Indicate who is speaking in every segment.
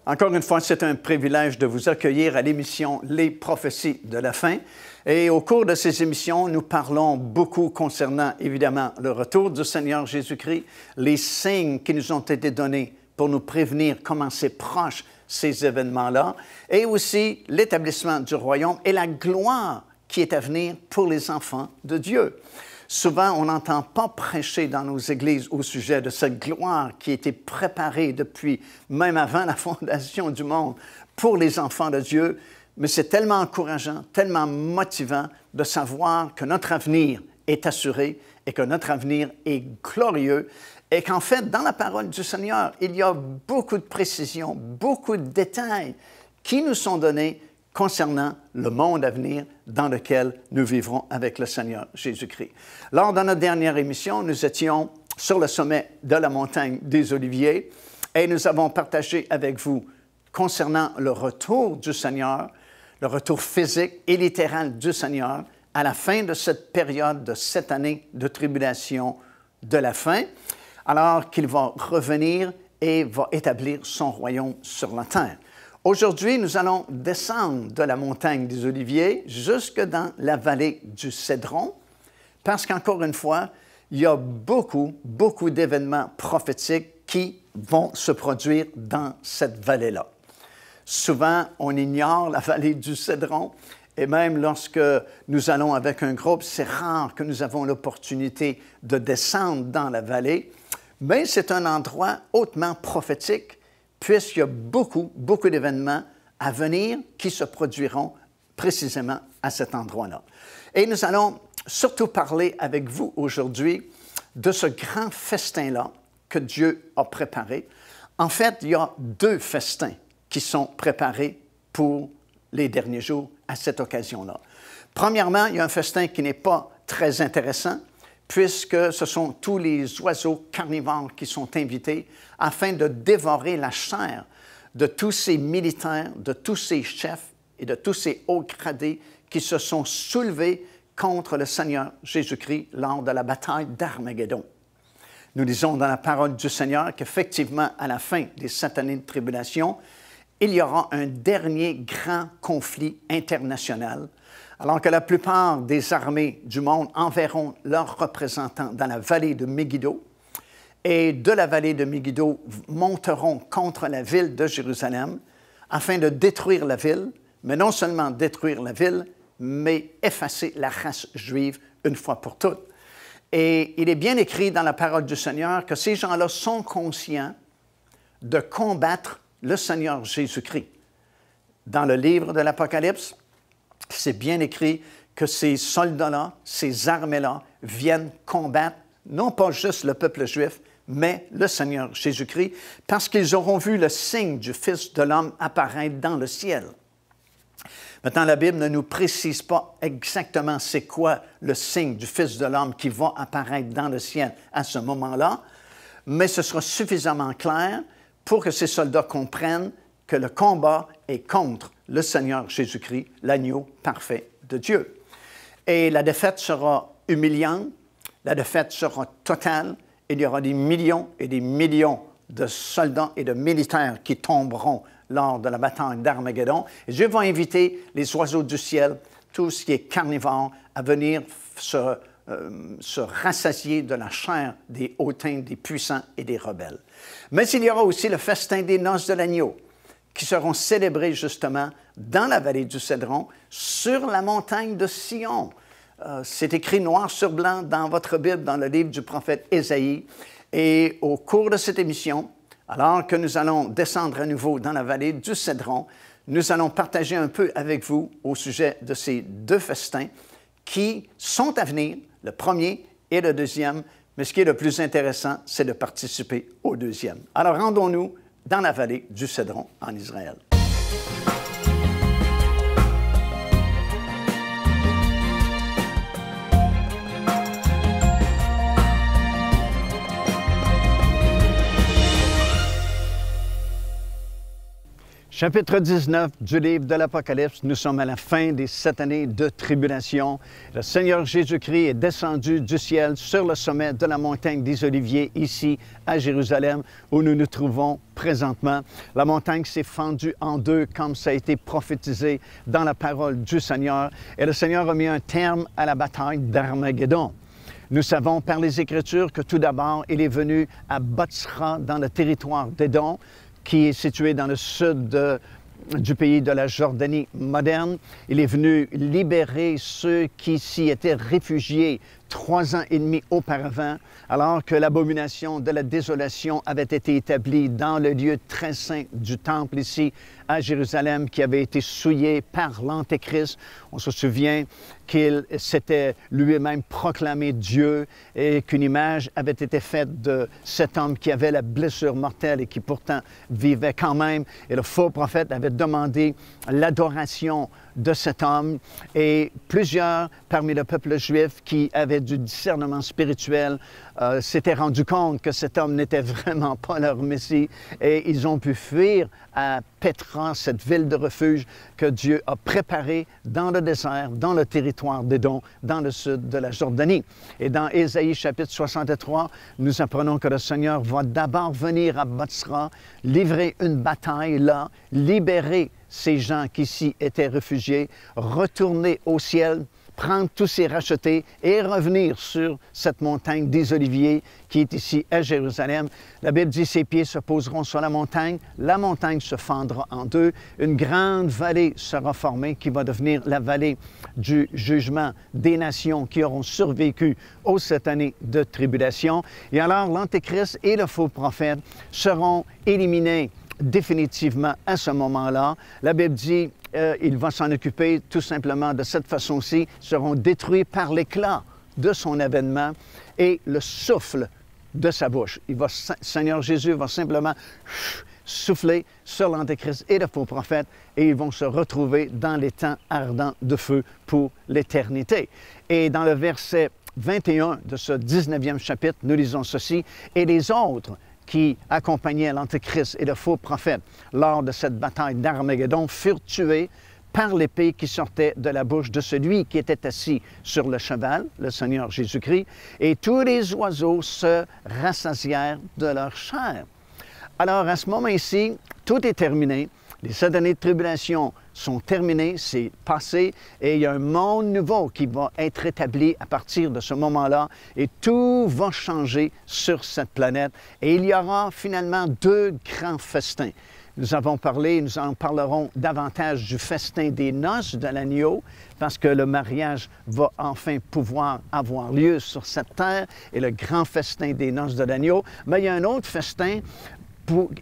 Speaker 1: Encore une fois, c'est un privilège de vous accueillir à l'émission Les prophéties de la fin. Et au cours de ces émissions, nous parlons beaucoup concernant, évidemment, le retour du Seigneur Jésus-Christ, les signes qui nous ont été donnés pour nous prévenir comment c'est proche ces événements-là, et aussi l'établissement du royaume et la gloire qui est à venir pour les enfants de Dieu. Souvent, on n'entend pas prêcher dans nos églises au sujet de cette gloire qui a été préparée depuis, même avant la fondation du monde, pour les enfants de Dieu. Mais c'est tellement encourageant, tellement motivant de savoir que notre avenir est assuré et que notre avenir est glorieux et qu'en fait, dans la parole du Seigneur, il y a beaucoup de précisions, beaucoup de détails qui nous sont donnés concernant le monde à venir dans lequel nous vivrons avec le Seigneur Jésus-Christ. Lors de notre dernière émission, nous étions sur le sommet de la montagne des Oliviers et nous avons partagé avec vous concernant le retour du Seigneur, le retour physique et littéral du Seigneur à la fin de cette période de 7 années de tribulation de la fin, alors qu'il va revenir et va établir son royaume sur la terre. Aujourd'hui, nous allons descendre de la montagne des Oliviers jusque dans la vallée du Cédron, parce qu'encore une fois, il y a beaucoup d'événements prophétiques qui vont se produire dans cette vallée-là. Souvent, on ignore la vallée du Cédron, et même lorsque nous allons avec un groupe, c'est rare que nous avons l'opportunité de descendre dans la vallée, mais c'est un endroit hautement prophétique, puisqu'il y a beaucoup d'événements à venir qui se produiront précisément à cet endroit-là. Et nous allons surtout parler avec vous aujourd'hui de ce grand festin-là que Dieu a préparé. En fait, il y a 2 festins qui sont préparés pour les derniers jours à cette occasion-là. Premièrement, il y a un festin qui n'est pas très intéressant, puisque ce sont tous les oiseaux carnivores qui sont invités afin de dévorer la chair de tous ces militaires, de tous ces chefs et de tous ces hauts gradés qui se sont soulevés contre le Seigneur Jésus-Christ lors de la bataille d'Armageddon. Nous lisons dans la parole du Seigneur qu'effectivement, à la fin des 7 années de tribulation, il y aura un dernier grand conflit international, alors que la plupart des armées du monde enverront leurs représentants dans la vallée de Megiddo, et de la vallée de Megiddo monteront contre la ville de Jérusalem afin de détruire la ville, mais non seulement détruire la ville, mais effacer la race juive une fois pour toutes. Et il est bien écrit dans la parole du Seigneur que ces gens-là sont conscients de combattre le Seigneur Jésus-Christ. Dans le livre de l'Apocalypse, c'est bien écrit que ces soldats-là, ces armées-là viennent combattre non pas juste le peuple juif, mais le Seigneur Jésus-Christ, parce qu'ils auront vu le signe du Fils de l'homme apparaître dans le ciel. Maintenant, la Bible ne nous précise pas exactement c'est quoi le signe du Fils de l'homme qui va apparaître dans le ciel à ce moment-là, mais ce sera suffisamment clair pour que ces soldats comprennent que le combat est contre le Seigneur Jésus-Christ, l'agneau parfait de Dieu. Et la défaite sera humiliante, la défaite sera totale, il y aura des millions et des millions de soldats et de militaires qui tomberont lors de la bataille d'Armageddon. Et Dieu va inviter les oiseaux du ciel, tout ce qui est carnivore, à venir se rassasier de la chair des hautains, des puissants et des rebelles. Mais il y aura aussi le festin des noces de l'agneau, qui seront célébrés justement dans la vallée du Cédron, sur la montagne de Sion. C'est écrit noir sur blanc dans votre Bible, dans le livre du prophète Ésaïe. Et au cours de cette émission, alors que nous allons descendre à nouveau dans la vallée du Cédron, nous allons partager un peu avec vous au sujet de ces 2 festins qui sont à venir, le premier et le deuxième, mais ce qui est le plus intéressant, c'est de participer au deuxième. Alors rendons-nous dans la vallée du Cédron en Israël. Chapitre 19 du livre de l'Apocalypse, nous sommes à la fin des 7 années de tribulation. Le Seigneur Jésus-Christ est descendu du ciel sur le sommet de la montagne des Oliviers, ici à Jérusalem, où nous nous trouvons présentement. La montagne s'est fendue en deux, comme ça a été prophétisé dans la parole du Seigneur. Et le Seigneur a mis un terme à la bataille d'Armageddon. Nous savons par les Écritures que tout d'abord, il est venu à Botsra, dans le territoire d'Édom, qui est situé dans le sud du pays de la Jordanie moderne. Il est venu libérer ceux qui s'y étaient réfugiés 3 ans et demi auparavant, alors que l'abomination de la désolation avait été établie dans le lieu très saint du temple ici à Jérusalem, qui avait été souillé par l'Antéchrist. On se souvient qu'il s'était lui-même proclamé Dieu et qu'une image avait été faite de cet homme qui avait la blessure mortelle et qui pourtant vivait quand même. Et le faux prophète avait demandé l'adoration de cet homme, et plusieurs parmi le peuple juif qui avaient du discernement spirituel s'étaient rendus compte que cet homme n'était vraiment pas leur Messie, et ils ont pu fuir à Pétra, cette ville de refuge que Dieu a préparée dans le désert, dans le territoire d'Édom, dans le sud de la Jordanie. Et dans Ésaïe chapitre 63, nous apprenons que le Seigneur va d'abord venir à Botsra, livrer une bataille là, libérer ces gens qui s'y étaient réfugiés, retourner au ciel, prendre tous ces rachetés et revenir sur cette montagne des Oliviers qui est ici à Jérusalem. La Bible dit, ses pieds se poseront sur la montagne se fendra en deux, une grande vallée sera formée qui va devenir la vallée du jugement des nations qui auront survécu aux 7 années de tribulation. Et alors l'Antéchrist et le faux prophète seront éliminés définitivement à ce moment-là. La Bible dit, il va s'en occuper tout simplement de cette façon-ci, seront détruits par l'éclat de son avènement et le souffle de sa bouche. Seigneur Jésus va simplement souffler sur l'Antéchrist et le faux prophète et ils vont se retrouver dans les temps ardents de feu pour l'éternité. Et dans le verset 21 de ce 19e chapitre, nous lisons ceci, « Et les autres qui accompagnaient l'Antéchrist et le faux prophète lors de cette bataille d'Armageddon furent tués par l'épée qui sortait de la bouche de celui qui était assis sur le cheval, le Seigneur Jésus-Christ, et tous les oiseaux se rassasièrent de leur chair. » Alors, à ce moment-ci, tout est terminé. Les 7 années de tribulation sont terminées, c'est passé, et il y a un monde nouveau qui va être établi à partir de ce moment-là, et tout va changer sur cette planète. Et il y aura finalement 2 grands festins. Nous avons parlé, nous en parlerons davantage du festin des noces de l'agneau, parce que le mariage va enfin pouvoir avoir lieu sur cette terre, et le grand festin des noces de l'agneau. Mais il y a un autre festin,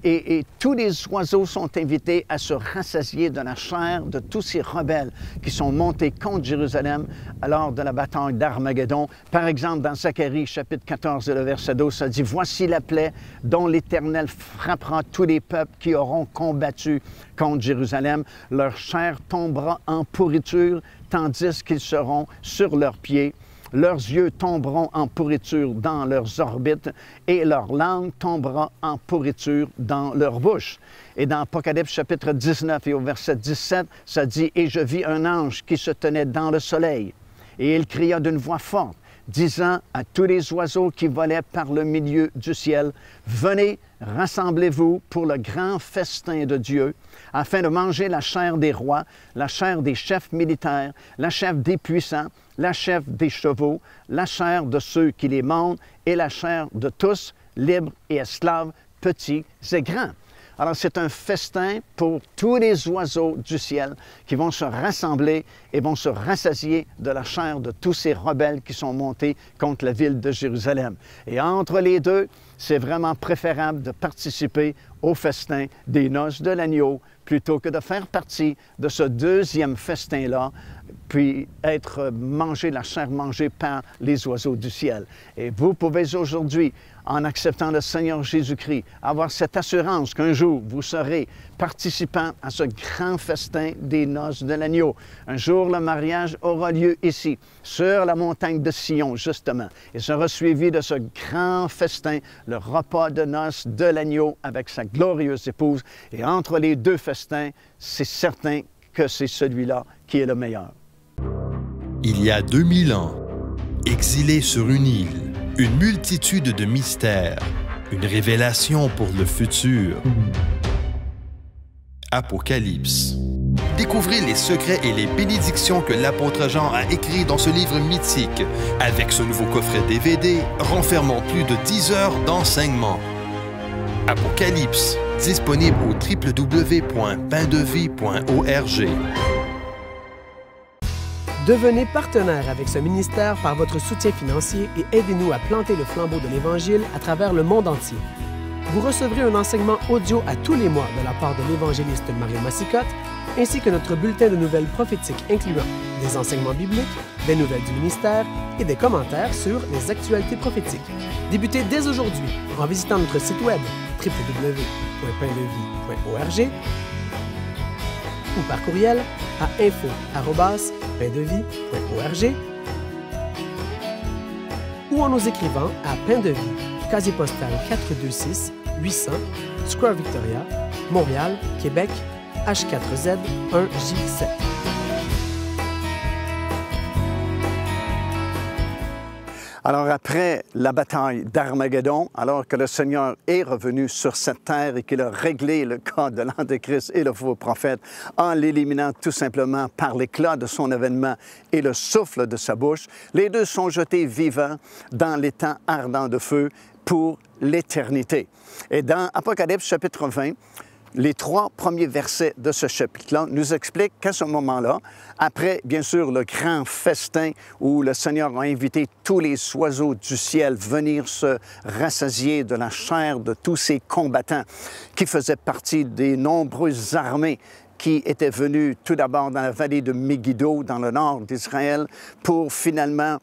Speaker 1: et tous les oiseaux sont invités à se rassasier de la chair de tous ces rebelles qui sont montés contre Jérusalem lors de la bataille d'Armageddon. Par exemple, dans Zacharie, chapitre 14, le verset 12, ça dit « Voici la plaie dont l'Éternel frappera tous les peuples qui auront combattu contre Jérusalem. Leur chair tombera en pourriture, tandis qu'ils seront sur leurs pieds. Leurs yeux tomberont en pourriture dans leurs orbites et leur langue tombera en pourriture dans leur bouche. » Et dans Apocalypse chapitre 19 et au verset 17, ça dit « Et je vis un ange qui se tenait dans le soleil, et il cria d'une voix forte, disant à tous les oiseaux qui volaient par le milieu du ciel, « Venez, rassemblez-vous pour le grand festin de Dieu, afin de manger la chair des rois, la chair des chefs militaires, la chair des puissants, la chair des chevaux, la chair de ceux qui les montent et la chair de tous, libres et esclaves, petits et grands. » Alors, c'est un festin pour tous les oiseaux du ciel qui vont se rassembler et vont se rassasier de la chair de tous ces rebelles qui sont montés contre la ville de Jérusalem. Et entre les deux, c'est vraiment préférable de participer au festin des noces de l'agneau plutôt que de faire partie de ce 2e festin-là puis être mangé, la chair mangée par les oiseaux du ciel. Et vous pouvez aujourd'hui, en acceptant le Seigneur Jésus-Christ, avoir cette assurance qu'un jour, vous serez participant à ce grand festin des noces de l'agneau. Un jour, le mariage aura lieu ici, sur la montagne de Sion, justement, et sera suivi de ce grand festin, le repas de noces de l'agneau avec sa glorieuse épouse. Et entre les deux festins, c'est certain que c'est celui-là qui est le meilleur.
Speaker 2: Il y a 2000 ans, exilé sur une île, une multitude de mystères, une révélation pour le futur. Apocalypse. Découvrez les secrets et les bénédictions que l'apôtre Jean a écrits dans ce livre mythique. Avec ce nouveau coffret DVD, renfermant plus de 10 heures d'enseignement. Apocalypse, disponible au www.paindevie.org.
Speaker 3: Devenez partenaire avec ce ministère par votre soutien financier et aidez-nous à planter le flambeau de l'Évangile à travers le monde entier. Vous recevrez un enseignement audio à tous les mois de la part de l'évangéliste Mario Massicotte, ainsi que notre bulletin de nouvelles prophétiques incluant des enseignements bibliques, des nouvelles du ministère et des commentaires sur les actualités prophétiques. Débutez dès aujourd'hui en visitant notre site web www.paindevie.org ou par courriel à info@paindevie.org ou en nous écrivant à Pain de Vie, casier postal 426 800 Square Victoria, Montréal, Québec, H4Z 1J7.
Speaker 1: Alors après la bataille d'Armageddon, alors que le Seigneur est revenu sur cette terre et qu'il a réglé le cas de l'Antéchrist et le faux prophète en l'éliminant tout simplement par l'éclat de son événement et le souffle de sa bouche, les deux sont jetés vivants dans l'étang ardent de feu pour l'éternité. Et dans Apocalypse chapitre 20, les 3 premiers versets de ce chapitre-là nous expliquent qu'à ce moment-là, après, bien sûr, le grand festin où le Seigneur a invité tous les oiseaux du ciel venir se rassasier de la chair de tous ces combattants qui faisaient partie des nombreuses armées qui étaient venus tout d'abord dans la vallée de Megiddo, dans le nord d'Israël, pour finalement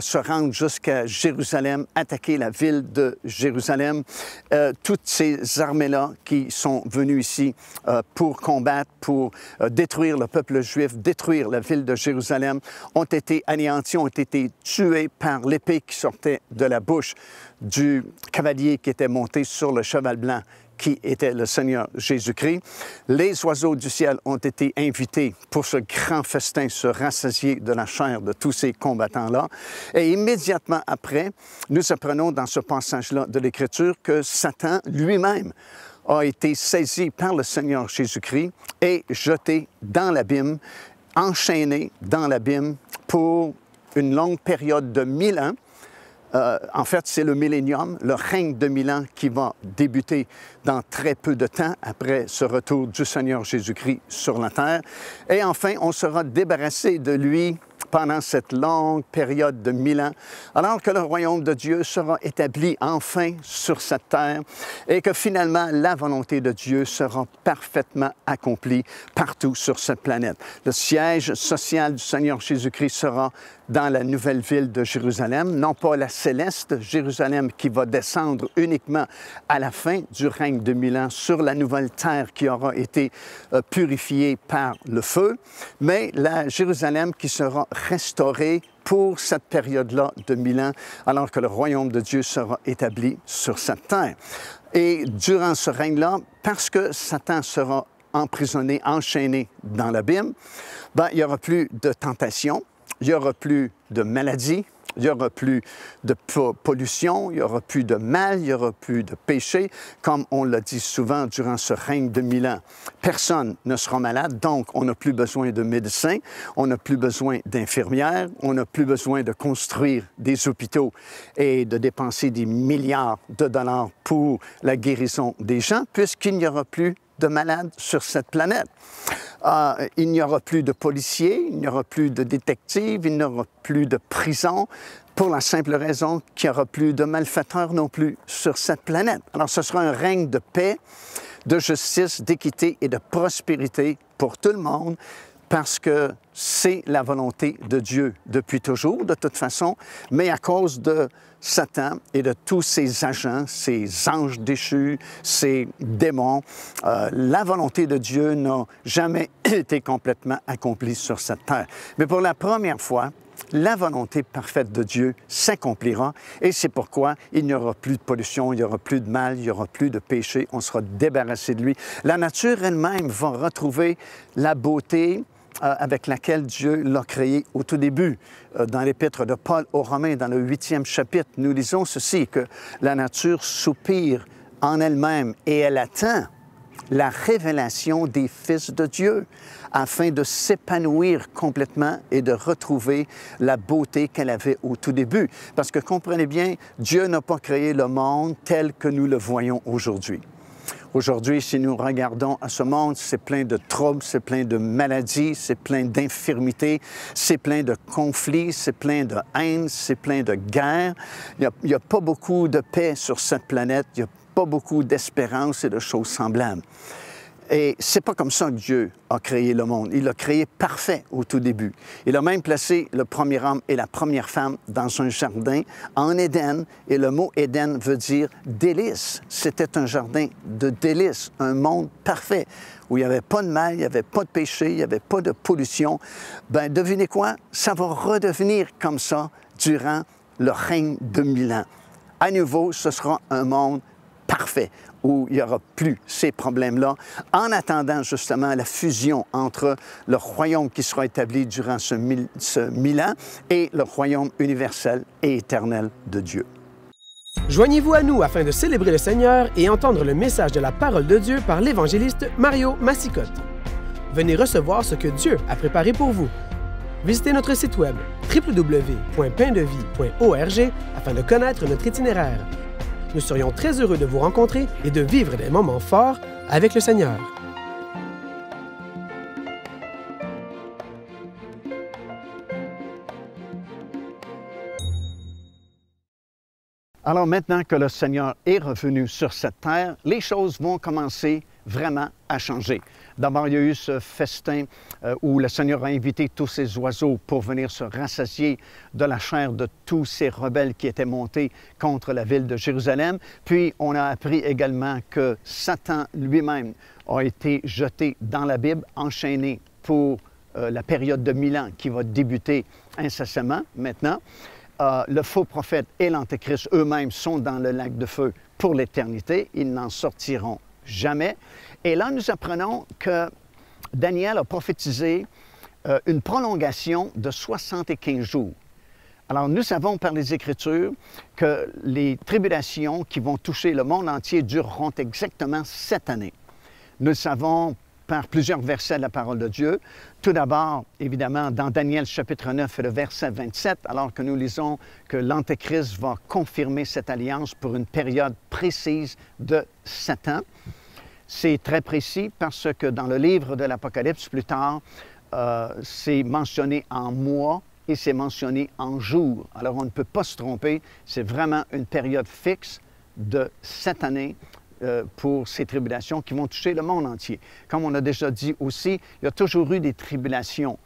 Speaker 1: se rendre jusqu'à Jérusalem, attaquer la ville de Jérusalem. Toutes ces armées-là qui sont venues ici pour combattre, pour détruire le peuple juif, détruire la ville de Jérusalem, ont été anéanties, ont été tuées par l'épée qui sortait de la bouche du cavalier qui était monté sur le cheval blanc, qui était le Seigneur Jésus-Christ. Les oiseaux du ciel ont été invités pour ce grand festin, se rassasier de la chair de tous ces combattants-là. Et immédiatement après, nous apprenons dans ce passage-là de l'Écriture que Satan lui-même a été saisi par le Seigneur Jésus-Christ et jeté dans l'abîme, enchaîné dans l'abîme pour une longue période de 1000 ans. En fait, c'est le millénium, le règne de 1000 ans qui va débuter dans très peu de temps après ce retour du Seigneur Jésus-Christ sur la terre. Et enfin, on sera débarrassé de lui pendant cette longue période de 1000 ans, alors que le royaume de Dieu sera établi enfin sur cette terre et que finalement la volonté de Dieu sera parfaitement accomplie partout sur cette planète. Le siège social du Seigneur Jésus-Christ sera dans la nouvelle ville de Jérusalem, non pas la céleste Jérusalem qui va descendre uniquement à la fin du règne de 1000 ans sur la nouvelle terre qui aura été purifiée par le feu, mais la Jérusalem qui sera restaurée pour cette période-là de 1000 ans, alors que le royaume de Dieu sera établi sur cette terre. Et durant ce règne-là, parce que Satan sera emprisonné, enchaîné dans l'abîme, il n'y aura plus de tentation, il n'y aura plus de maladie, il n'y aura plus de pollution, il n'y aura plus de mal, il n'y aura plus de péché, comme on l'a dit souvent durant ce règne de 1000 ans. Personne ne sera malade, donc on n'a plus besoin de médecins, on n'a plus besoin d'infirmières, on n'a plus besoin de construire des hôpitaux et de dépenser des milliards de dollars pour la guérison des gens, puisqu'il n'y aura plus de malades sur cette planète. Il n'y aura plus de policiers, il n'y aura plus de détectives, il n'y aura plus de prisons, pour la simple raison qu'il n'y aura plus de malfaiteurs non plus sur cette planète. Alors ce sera un règne de paix, de justice, d'équité et de prospérité pour tout le monde, parce que c'est la volonté de Dieu depuis toujours, de toute façon, mais à cause de Satan et de tous ses agents, ses anges déchus, ses démons, la volonté de Dieu n'a jamais été complètement accomplie sur cette terre. Mais pour la première fois, la volonté parfaite de Dieu s'accomplira et c'est pourquoi il n'y aura plus de pollution, il n'y aura plus de mal, il n'y aura plus de péché, on sera débarrassé de lui. La nature elle-même va retrouver la beauté avec laquelle Dieu l'a créé au tout début. Dans l'Épître de Paul aux Romains, dans le 8e chapitre, nous lisons ceci, que la nature soupire en elle-même et elle attend la révélation des fils de Dieu afin de s'épanouir complètement et de retrouver la beauté qu'elle avait au tout début. Parce que comprenez bien, Dieu n'a pas créé le monde tel que nous le voyons aujourd'hui. Aujourd'hui, si nous regardons à ce monde, c'est plein de troubles, c'est plein de maladies, c'est plein d'infirmités, c'est plein de conflits, c'est plein de haine, c'est plein de guerres. Il n'y a pas beaucoup de paix sur cette planète, il n'y a pas beaucoup d'espérance et de choses semblables. Et c'est pas comme ça que Dieu a créé le monde. Il l'a créé parfait au tout début. Il a même placé le premier homme et la première femme dans un jardin en Éden. Et le mot Éden veut dire délice. C'était un jardin de délice, un monde parfait où il n'y avait pas de mal, il n'y avait pas de péché, il n'y avait pas de pollution. Bien, devinez quoi? Ça va redevenir comme ça durant le règne de 1000 ans. À nouveau, ce sera un monde parfait, où il n'y aura plus ces problèmes-là, en attendant justement la fusion entre le royaume qui sera établi durant ce 1000 ans et le royaume universel et éternel de Dieu.
Speaker 3: Joignez-vous à nous afin de célébrer le Seigneur et entendre le message de la parole de Dieu par l'évangéliste Mario Massicotte. Venez recevoir ce que Dieu a préparé pour vous. Visitez notre site web www.paindevie.org afin de connaître notre itinéraire. Nous serions très heureux de vous rencontrer et de vivre des moments forts avec le Seigneur.
Speaker 1: Alors maintenant que le Seigneur est revenu sur cette terre, les choses vont commencer vraiment à changer. D'abord, il y a eu ce festin où le Seigneur a invité tous ces oiseaux pour venir se rassasier de la chair de tous ces rebelles qui étaient montés contre la ville de Jérusalem. Puis, on a appris également que Satan lui-même a été jeté dans la Bible, enchaîné pour la période de 1000 ans qui va débuter incessamment maintenant. Le faux prophète et l'Antéchrist eux-mêmes sont dans le lac de feu pour l'éternité. Ils n'en sortiront jamais. Et là, nous apprenons que Daniel a prophétisé une prolongation de 75 jours. Alors, nous savons par les Écritures que les tribulations qui vont toucher le monde entier dureront exactement 7 années. Nous le savons par plusieurs versets de la parole de Dieu. Tout d'abord, évidemment, dans Daniel chapitre 9 et le verset 27, alors que nous lisons que l'Antéchrist va confirmer cette alliance pour une période précise de 7 ans. C'est très précis parce que dans le livre de l'Apocalypse, plus tard, c'est mentionné en mois et c'est mentionné en jours. Alors, on ne peut pas se tromper. C'est vraiment une période fixe de 7 années pour ces tribulations qui vont toucher le monde entier. Comme on a déjà dit aussi, il y a toujours eu des tribulations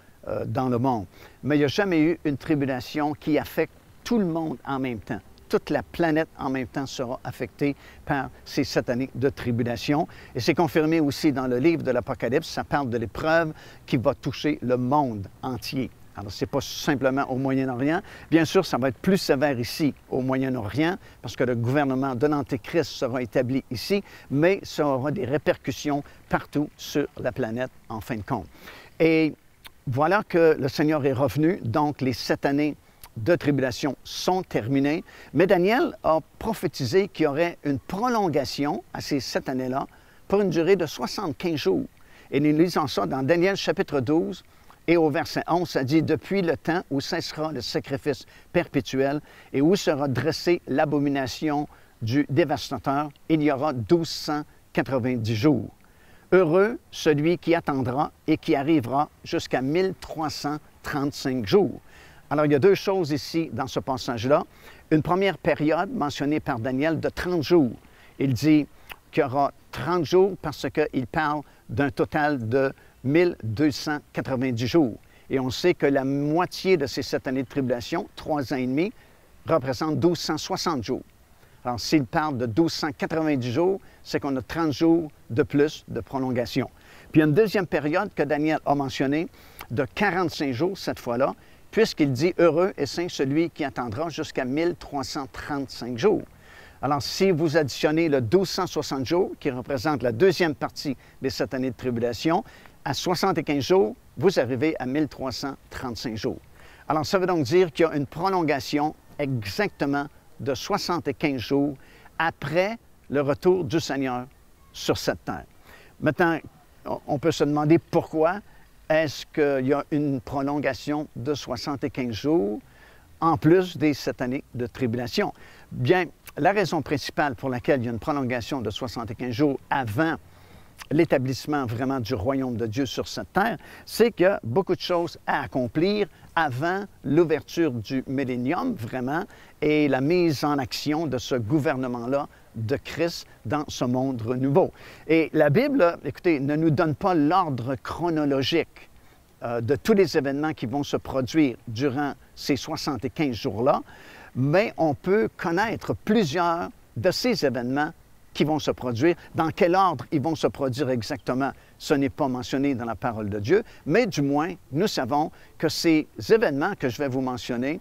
Speaker 1: dans le monde, mais il n'y a jamais eu une tribulation qui affecte tout le monde en même temps. Toute la planète en même temps sera affectée par ces 7 années de tribulation. Et c'est confirmé aussi dans le livre de l'Apocalypse, ça parle de l'épreuve qui va toucher le monde entier. Alors, ce n'est pas simplement au Moyen-Orient. Bien sûr, ça va être plus sévère ici, au Moyen-Orient, parce que le gouvernement de l'Antéchrist sera établi ici, mais ça aura des répercussions partout sur la planète, en fin de compte. Et voilà que le Seigneur est revenu, donc les 7 années de tribulation sont terminées. Mais Daniel a prophétisé qu'il y aurait une prolongation à ces 7 années-là pour une durée de 75 jours. Et nous lisons ça dans Daniel chapitre 12, et au verset 11, ça dit « Depuis le temps où cessera le sacrifice perpétuel et où sera dressée l'abomination du dévastateur, il y aura 1290 jours. Heureux celui qui attendra et qui arrivera jusqu'à 1335 jours. » Alors, il y a deux choses ici dans ce passage-là. Une première période mentionnée par Daniel de 30 jours. Il dit qu'il y aura 30 jours parce qu'il parle d'un total de 1290 jours. Et on sait que la moitié de ces 7 années de tribulation, 3 ans et demi, représente 1260 jours. Alors, s'il parle de 1290 jours, c'est qu'on a 30 jours de plus de prolongation. Puis, il y a une deuxième période que Daniel a mentionnée, de 45 jours cette fois-là, puisqu'il dit « Heureux et saint celui qui attendra jusqu'à 1335 jours ». Alors, si vous additionnez le 1260 jours, qui représente la deuxième partie des 7 années de tribulation, à 75 jours, vous arrivez à 1335 jours. Alors, ça veut donc dire qu'il y a une prolongation exactement de 75 jours après le retour du Seigneur sur cette terre. Maintenant, on peut se demander pourquoi est-ce qu'il y a une prolongation de 75 jours en plus des 7 années de tribulation? Bien, la raison principale pour laquelle il y a une prolongation de 75 jours avant l'établissement vraiment du royaume de Dieu sur cette terre, c'est qu'il y a beaucoup de choses à accomplir avant l'ouverture du millénium, vraiment, et la mise en action de ce gouvernement-là de Christ dans ce monde renouveau. Et la Bible, écoutez, ne nous donne pas l'ordre chronologique de tous les événements qui vont se produire durant ces 75 jours-là, mais on peut connaître plusieurs de ces événements qui vont se produire. Dans quel ordre ils vont se produire exactement, ce n'est pas mentionné dans la parole de Dieu, mais du moins, nous savons que ces événements que je vais vous mentionner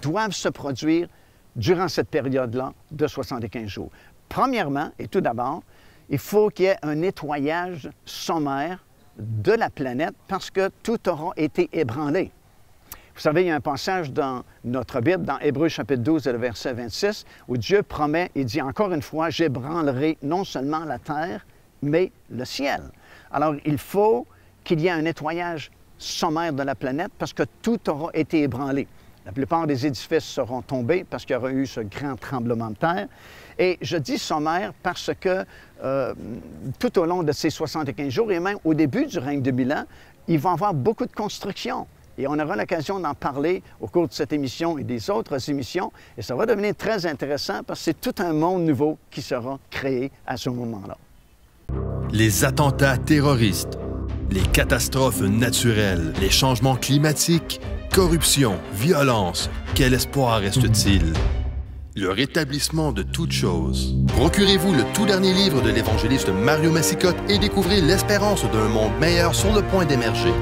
Speaker 1: doivent se produire durant cette période-là de 75 jours. Premièrement, et tout d'abord, il faut qu'il y ait un nettoyage sommaire de la planète parce que tout aura été ébranlé. Vous savez, il y a un passage dans notre Bible, dans Hébreux chapitre 12 et le verset 26, où Dieu promet, il dit encore une fois, « J'ébranlerai non seulement la terre, mais le ciel. » Alors, il faut qu'il y ait un nettoyage sommaire de la planète parce que tout aura été ébranlé. La plupart des édifices seront tombés parce qu'il y aura eu ce grand tremblement de terre. Et je dis sommaire parce que tout au long de ces 75 jours et même au début du règne de 1000 ans, il va y avoir beaucoup de construction. Et on aura l'occasion d'en parler au cours de cette émission et des autres émissions. Et ça va devenir très intéressant parce que c'est tout un monde nouveau qui sera créé à ce moment-là.
Speaker 2: Les attentats terroristes, les catastrophes naturelles, les changements climatiques, corruption, violence, quel espoir reste-t-il? Le rétablissement de toutes choses. Procurez-vous le tout dernier livre de l'évangéliste Mario Massicotte et découvrez l'espérance d'un monde meilleur sur le point d'émerger.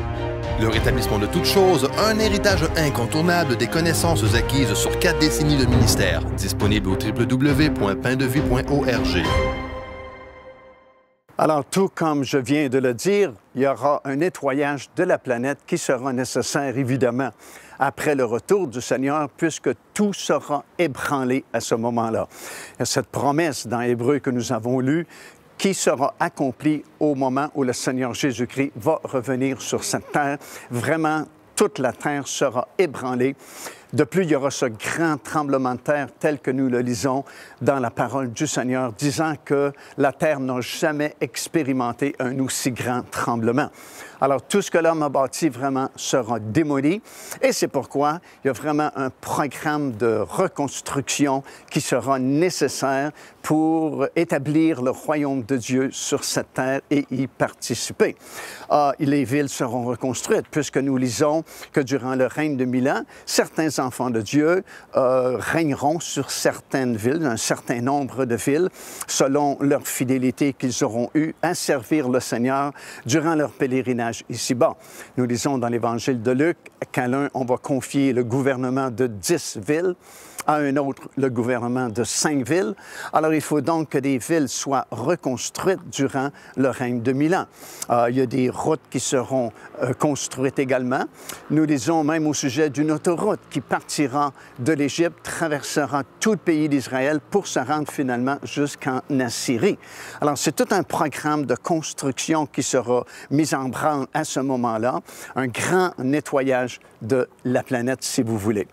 Speaker 2: Le rétablissement de toutes choses, un héritage incontournable des connaissances acquises sur 4 décennies de ministère. Disponible au www.paindevie.org.
Speaker 1: Alors, tout comme je viens de le dire, il y aura un nettoyage de la planète qui sera nécessaire, évidemment, après le retour du Seigneur, puisque tout sera ébranlé à ce moment-là. Cette promesse dans Hébreux que nous avons lue, qui sera accompli au moment où le Seigneur Jésus-Christ va revenir sur cette terre. Vraiment, toute la terre sera ébranlée. De plus, il y aura ce grand tremblement de terre tel que nous le lisons dans la parole du Seigneur, disant que la terre n'a jamais expérimenté un aussi grand tremblement. Alors, tout ce que l'homme a bâti vraiment sera démoli et c'est pourquoi il y a vraiment un programme de reconstruction qui sera nécessaire pour établir le royaume de Dieu sur cette terre et y participer. Les villes seront reconstruites puisque nous lisons que durant le règne de 1000 ans, certains enfants de Dieu régneront sur certaines villes, un certain nombre de villes, selon leur fidélité qu'ils auront eue à servir le Seigneur durant leur pèlerinage ici-bas. Nous lisons dans l'Évangile de Luc qu'à l'un, on va confier le gouvernement de 10 villes, à un autre le gouvernement de 5 villes. Alors, il faut donc que des villes soient reconstruites durant le règne de 1000 ans. Il y a des routes qui seront construites également. Nous lisons même au sujet d'une autoroute qui partira de l'Égypte, traversera tout le pays d'Israël pour se rendre finalement jusqu'en Assyrie. Alors, c'est tout un programme de construction qui sera mis en branle à ce moment-là, un grand nettoyage de la planète, si vous voulez.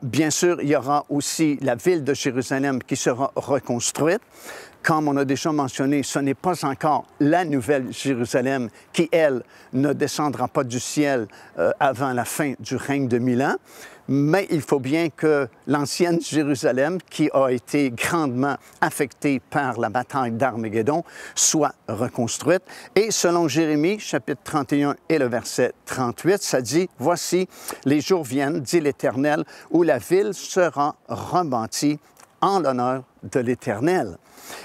Speaker 1: Bien sûr, il y aura aussi la ville de Jérusalem qui sera reconstruite. Comme on a déjà mentionné, ce n'est pas encore la nouvelle Jérusalem qui, elle, ne descendra pas du ciel avant la fin du règne de 1000 ans. Mais il faut bien que l'ancienne Jérusalem, qui a été grandement affectée par la bataille d'Armageddon, soit reconstruite. Et selon Jérémie, chapitre 31 et le verset 38, ça dit « Voici, les jours viennent, dit l'Éternel, où la ville sera rebâtie en l'honneur de l'Éternel. »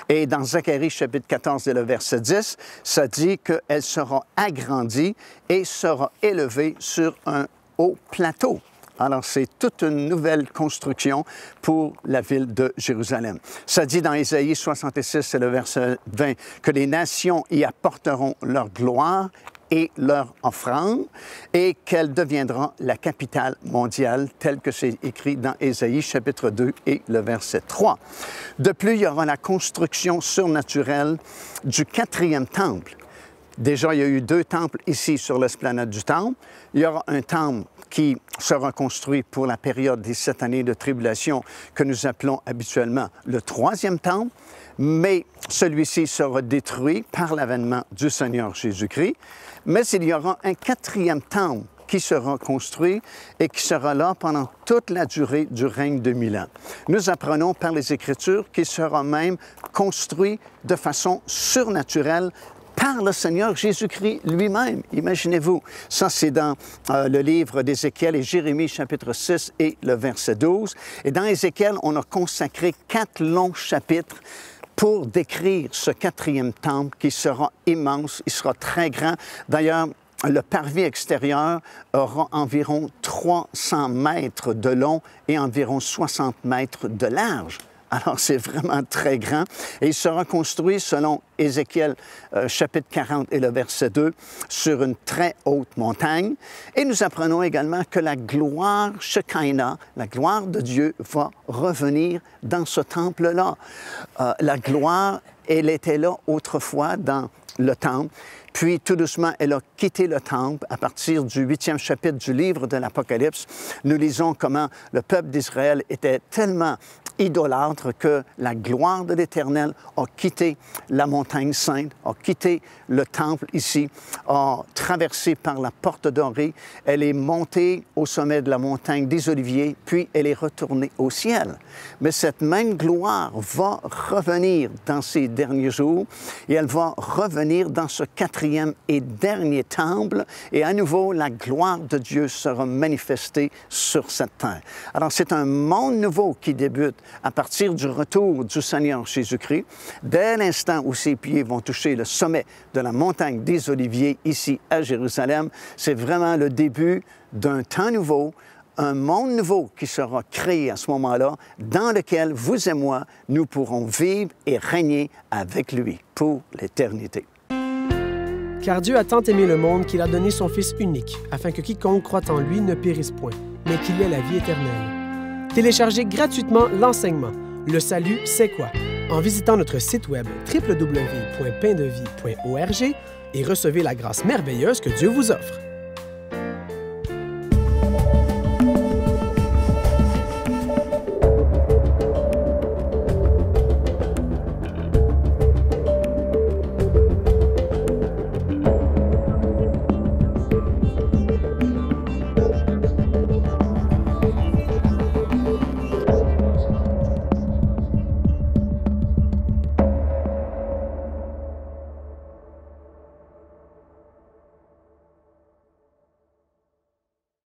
Speaker 1: Et dans Zacharie, chapitre 14 et le verset 10, ça dit qu'elle sera agrandie et sera élevée sur un haut plateau. Alors, c'est toute une nouvelle construction pour la ville de Jérusalem. Ça dit dans Ésaïe 66 et le verset 20 que les nations y apporteront leur gloire et leur offrande et qu'elle deviendra la capitale mondiale, tel que c'est écrit dans Ésaïe chapitre 2 et le verset 3. De plus, il y aura la construction surnaturelle du 4e temple. Déjà, il y a eu 2 temples ici sur l'esplanade du Temple. Il y aura un temple qui sera construit pour la période des 7 années de tribulation que nous appelons habituellement le 3e temple, mais celui-ci sera détruit par l'avènement du Seigneur Jésus-Christ. Mais il y aura un 4e temple qui sera construit et qui sera là pendant toute la durée du règne de 1000 ans. Nous apprenons par les Écritures qu'il sera même construit de façon surnaturelle par le Seigneur Jésus-Christ lui-même. Imaginez-vous, ça c'est dans le livre d'Ézéchiel et Jérémie, chapitre 6 et le verset 12. Et dans Ézéchiel, on a consacré 4 longs chapitres pour décrire ce 4e temple qui sera immense, il sera très grand. D'ailleurs, le parvis extérieur aura environ 300 mètres de long et environ 60 mètres de large. Alors, c'est vraiment très grand. Et il sera construit, selon Ézéchiel, chapitre 40 et le verset 2, sur une très haute montagne. Et nous apprenons également que la gloire Shekinah, la gloire de Dieu, va revenir dans ce temple-là. La gloire, elle était là autrefois dans le temple. Puis, tout doucement, elle a quitté le temple. À partir du 8e chapitre du livre de l'Apocalypse, nous lisons comment le peuple d'Israël était tellement idolâtre que la gloire de l'Éternel a quitté la montagne sainte, a quitté le temple ici, a traversé par la porte dorée. Elle est montée au sommet de la montagne des Oliviers, puis elle est retournée au ciel. Mais cette même gloire va revenir dans ces derniers jours et elle va revenir dans ce 4e et dernier temple et à nouveau la gloire de Dieu sera manifestée sur cette terre. Alors c'est un monde nouveau qui débute à partir du retour du Seigneur Jésus-Christ. Dès l'instant où ses pieds vont toucher le sommet de la montagne des Oliviers ici à Jérusalem, c'est vraiment le début d'un temps nouveau, un monde nouveau qui sera créé à ce moment-là, dans lequel vous et moi, nous pourrons vivre et régner avec lui pour l'éternité.
Speaker 3: Car Dieu a tant aimé le monde qu'il a donné son Fils unique, afin que quiconque croit en lui ne périsse point, mais qu'il ait la vie éternelle. Téléchargez gratuitement l'enseignement « Le salut, c'est quoi ?» en visitant notre site web www.paindevie.org et recevez la grâce merveilleuse que Dieu vous offre.